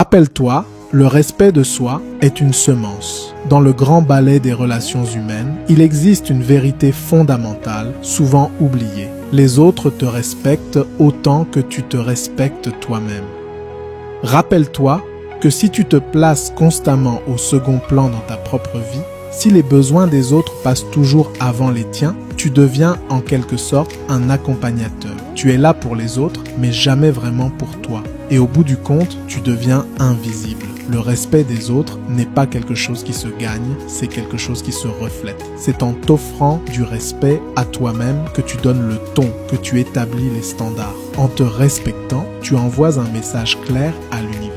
Rappelle-toi, le respect de soi est une semence. Dans le grand ballet des relations humaines, il existe une vérité fondamentale, souvent oubliée. Les autres te respectent autant que tu te respectes toi-même. Rappelle-toi que si tu te places constamment au second plan dans ta propre vie, si les besoins des autres passent toujours avant les tiens, tu deviens en quelque sorte un accompagnateur. Tu es là pour les autres, mais jamais vraiment pour toi. Et au bout du compte, tu deviens invisible. Le respect des autres n'est pas quelque chose qui se gagne, c'est quelque chose qui se reflète. C'est en t'offrant du respect à toi-même que tu donnes le ton, que tu établis les standards. En te respectant, tu envoies un message clair à l'univers.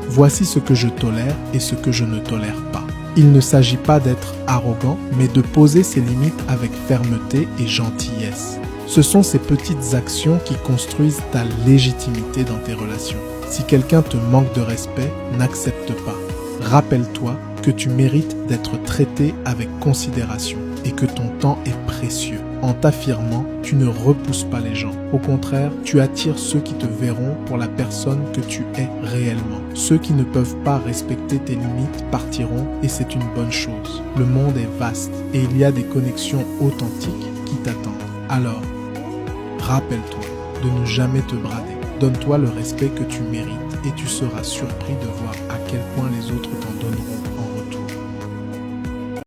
Voici ce que je tolère et ce que je ne tolère pas. Il ne s'agit pas d'être arrogant, mais de poser ses limites avec fermeté et gentillesse. Ce sont ces petites actions qui construisent ta légitimité dans tes relations. Si quelqu'un te manque de respect, n'accepte pas. Rappelle-toi que tu mérites d'être traité avec considération et que ton temps est précieux. En t'affirmant, tu ne repousses pas les gens. Au contraire, tu attires ceux qui te verront pour la personne que tu es réellement. Ceux qui ne peuvent pas respecter tes limites partiront et c'est une bonne chose. Le monde est vaste et il y a des connexions authentiques qui t'attendent. Alors, rappelle-toi de ne jamais te brader. Donne-toi le respect que tu mérites et tu seras surpris de voir à quel point les autres t'en donneront